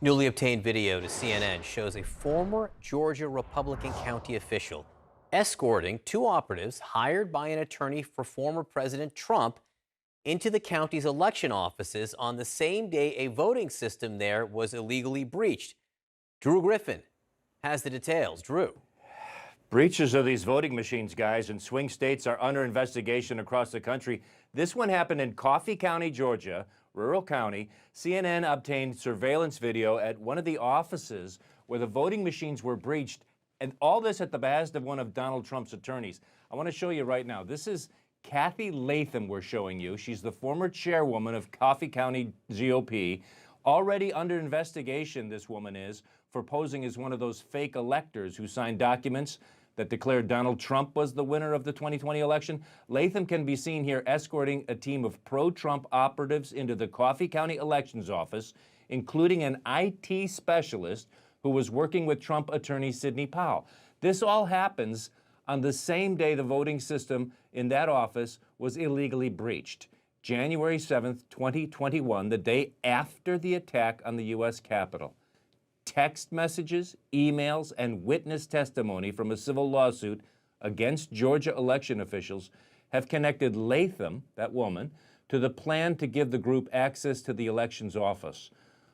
Newly obtained video to CNN shows a former Georgia Republican county official escorting two operatives hired by an attorney for former President Trump into the county's election offices on the same day a voting system there was illegally breached. Drew Griffin has the details. Drew. Breaches of these voting machines, guys, in swing states are under investigation across the country. This one happened in Coffee County, Georgia, rural county. CNN obtained surveillance video at one of the offices where the voting machines were breached, and all this at the behest of one of Donald Trump's attorneys. I want to show you right now. This is Kathy Latham we're showing you. She's the former chairwoman of Coffee County GOP. Already under investigation, this woman is, for posing as one of those fake electors who signed documents that declared Donald Trump was the winner of the 2020 election. Latham can be seen here escorting a team of pro-Trump operatives into the Coffee County Elections Office, including an IT specialist who was working with Trump attorney Sidney Powell. This all happens on the same day the voting system in that office was illegally breached. January 7th, 2021, the day after the attack on the U.S. Capitol. Text messages, emails, and witness testimony from a civil lawsuit against Georgia election officials have connected Latham, that woman, to the plan to give the group access to the elections office.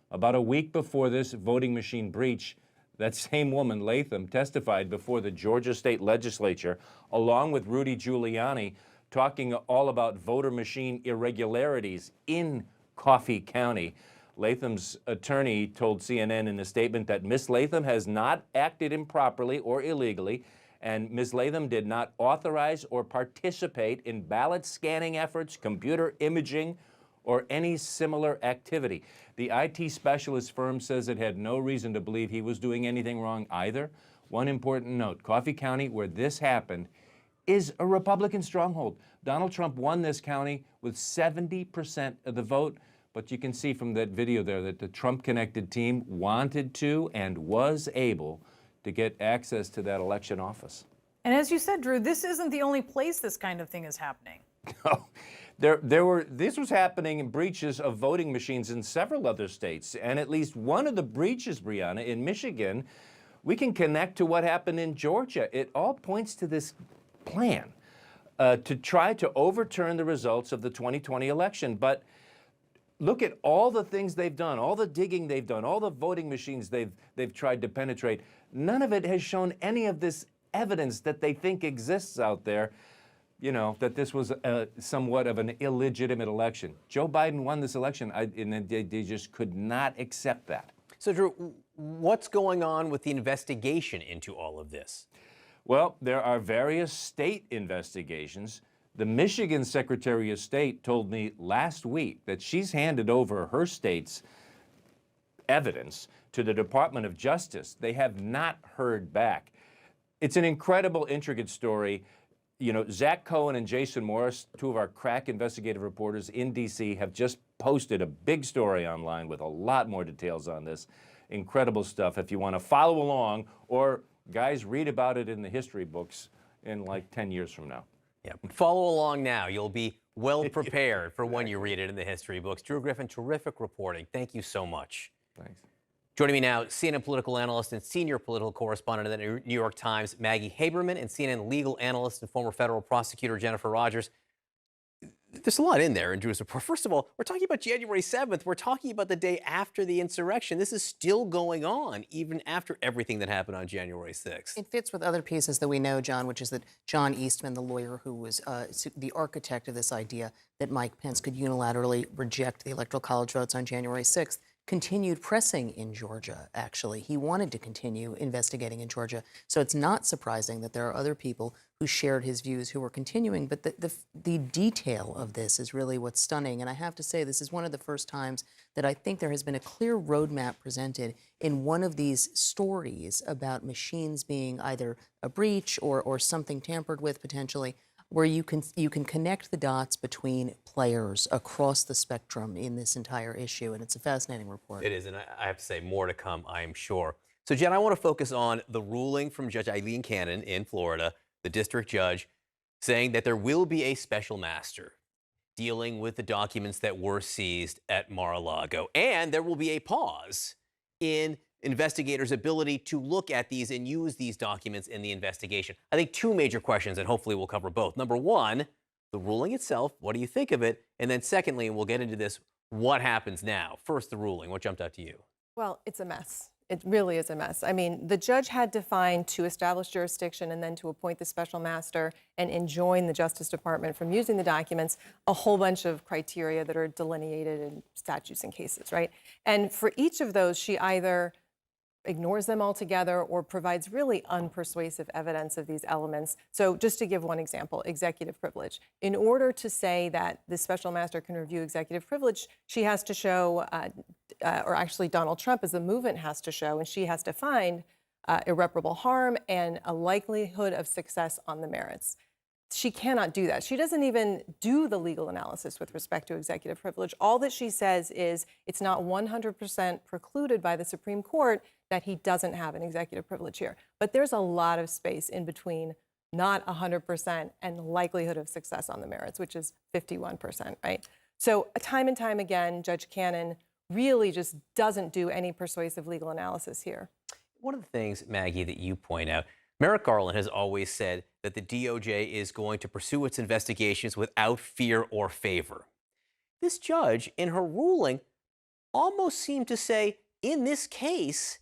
About a week before this voting machine breach, that same woman, Latham, testified before the Georgia state legislature, along with Rudy Giuliani, talking all about voter machine irregularities in Coffee County. Latham's attorney told CNN in a statement that Ms. Latham has not acted improperly or illegally, and Ms. Latham did not authorize or participate in ballot scanning efforts, computer imaging, or any similar activity. The IT specialist firm says it had no reason to believe he was doing anything wrong either. One important note, Coffee County, where this happened, is a Republican stronghold. Donald Trump won this county with 70% of the vote. But you can see from that video there that the Trump-connected team wanted to and was able to get access to that election office. And as you said, Drew, this isn't the only place this kind of thing is happening. No, this was happening in breaches of voting machines in several other states. And at least one of the breaches, Brianna, in Michigan, we can connect to what happened in Georgia. It all points to this plan to try to overturn the results of the 2020 election. But look at all the things they've done, all the digging they've done, all the voting machines they've tried to penetrate. None of it has shown any of this evidence that they think exists out there, you know, that this was somewhat of an illegitimate election. Joe Biden won this election, and they just could not accept that. So, Drew, what's going on with the investigation into all of this? Well, there are various state investigations. The Michigan Secretary of State told me last week that she's handed over her state's evidence to the Department of Justice. They have not heard back. It's an incredible, intricate story. You know, Zach Cohen and Jason Morris, two of our crack investigative reporters in D.C., have just posted a big story online with a lot more details on this. Incredible stuff. If you want to follow along, or guys, read about it in the history books in like 10 years from now. Yeah, follow along now. You'll be well prepared for when you read it in the history books. Drew Griffin, terrific reporting. Thank you so much. Thanks. Joining me now, CNN political analyst and senior political correspondent at the New York Times, Maggie Haberman, and CNN legal analyst and former federal prosecutor Jennifer Rogers. There's a lot in there in Drew's report. First of all, we're talking about January 7th. We're talking about the day after the insurrection. This is still going on, even after everything that happened on January 6th. It fits with other pieces that we know, John, which is that John Eastman, the lawyer who was the architect of this idea that Mike Pence could unilaterally reject the Electoral College votes on January 6th, continued pressing in Georgia, actually. He wanted to continue investigating in Georgia. So it's not surprising that there are other people who shared his views who were continuing. But the detail of this is really what's stunning. And I have to say, this is one of the first times that I think there has been a clear roadmap presented in one of these stories about machines being either a breach or something tampered with potentially, where you can connect the dots between players across the spectrum in this entire issue. And it's a fascinating report. It is, and I have to say, more to come, I am sure. So, Jen, I want to focus on the ruling from Judge Eileen Cannon in Florida, the district judge, saying that there will be a special master dealing with the documents that were seized at Mar-a-Lago. And there will be a pause in investigators' ability to look at these and use these documents in the investigation? I think two major questions, and hopefully we'll cover both. Number one, the ruling itself, what do you think of it? And then secondly, and we'll get into this, what happens now? First, the ruling. What jumped out to you? Well, it's a mess. It really is a mess. I mean, the judge had to find to establish jurisdiction and then to appoint the special master and enjoin the Justice Department from using the documents, a whole bunch of criteria that are delineated in statutes and cases, right? And for each of those, she either ignores them altogether or provides really unpersuasive evidence of these elements. So just to give one example, executive privilege. In order to say that the special master can review executive privilege, she has to show, or actually Donald Trump as the movement has to show, and she has to find irreparable harm and a likelihood of success on the merits. She cannot do that. She doesn't even do the legal analysis with respect to executive privilege. All that she says is it's not 100% precluded by the Supreme Court that he doesn't have an executive privilege here. But there's a lot of space in between not 100% and likelihood of success on the merits, which is 51%, right? So time and time again, Judge Cannon really just doesn't do any persuasive legal analysis here. One of the things, Maggie, that you point out, Merrick Garland has always said that the DOJ is going to pursue its investigations without fear or favor. This judge, in her ruling, almost seemed to say, in this case,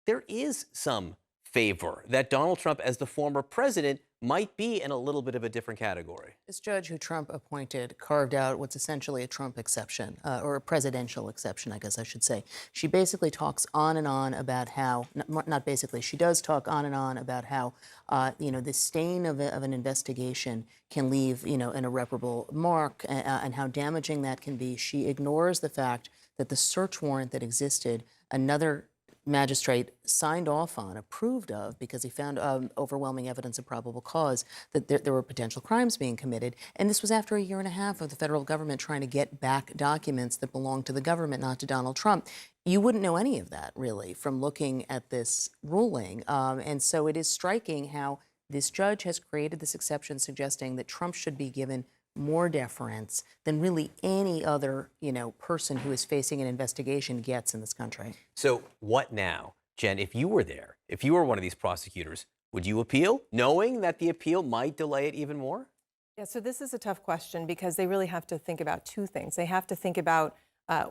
there is some favor, that Donald Trump, as the former president, might be in a little bit of a different category. This judge who Trump appointed carved out what's essentially a Trump exception, or a presidential exception, I guess I should say. She basically talks on and on about how, not basically, she does talk on and on about how, the stain of an investigation can leave, an irreparable mark and how damaging that can be. She ignores the fact that the search warrant that existed, another magistrate signed off on, approved of, because he found overwhelming evidence of probable cause that there were potential crimes being committed. And this was after a year and a half of the federal government trying to get back documents that belonged to the government, not to Donald Trump. You wouldn't know any of that, really, from looking at this ruling. And so it is striking how this judge has created this exception suggesting that Trump should be given more deference than really any other, person who is facing an investigation gets in this country. So what now? Jen, if you were there, if you were one of these prosecutors, would you appeal, knowing that the appeal might delay it even more? Yeah, so this is a tough question because they really have to think about two things. They have to think about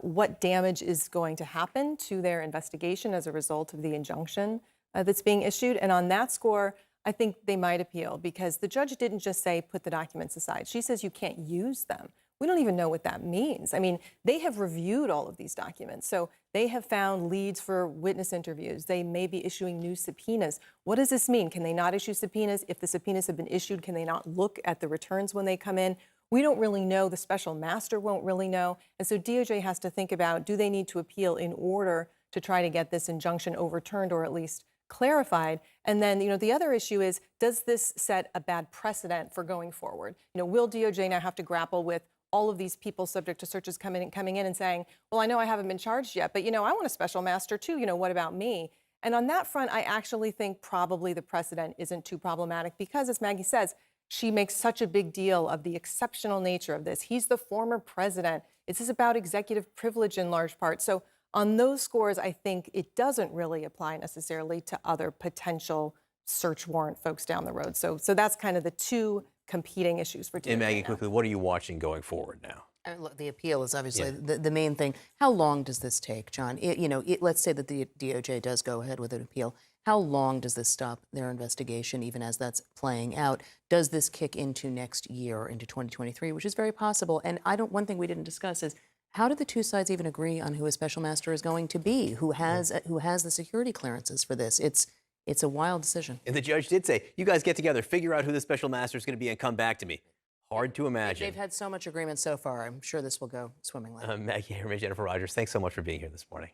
what damage is going to happen to their investigation as a result of the injunction that's being issued. And on that score, I think they might appeal because the judge didn't just say, put the documents aside. She says you can't use them. We don't even know what that means. I mean, they have reviewed all of these documents. So they have found leads for witness interviews. They may be issuing new subpoenas. What does this mean? Can they not issue subpoenas? If the subpoenas have been issued, can they not look at the returns when they come in? We don't really know. The special master won't really know. And so DOJ has to think about, do they need to appeal in order to try to get this injunction overturned or at least clarified? And then, the other issue is, does this set a bad precedent for going forward? Will DOJ now have to grapple with all of these people subject to searches coming in and saying, well, I know I haven't been charged yet, but, I want a special master too. What about me? And on that front, I actually think probably the precedent isn't too problematic because, as Maggie says, she makes such a big deal of the exceptional nature of this. He's the former president. This is about executive privilege in large part. So on those scores, I think it doesn't really apply necessarily to other potential search warrant folks down the road. So that's kind of the two competing issues for DOJ. And Maggie, now. quickly, what are you watching going forward now? Look, the appeal is obviously the main thing. How long does this take, John? Let's say that the DOJ does go ahead with an appeal. How long does this stop their investigation, even as that's playing out? Does this kick into next year, into 2023, which is very possible? And one thing we didn't discuss is, how did the two sides even agree on who a special master is going to be? Who has the security clearances for this? It's a wild decision. And the judge did say, you guys get together, figure out who the special master is going to be, and come back to me. Hard to imagine. They've had so much agreement so far. I'm sure this will go swimmingly. Maggie Haberman, Jennifer Rogers, thanks so much for being here this morning.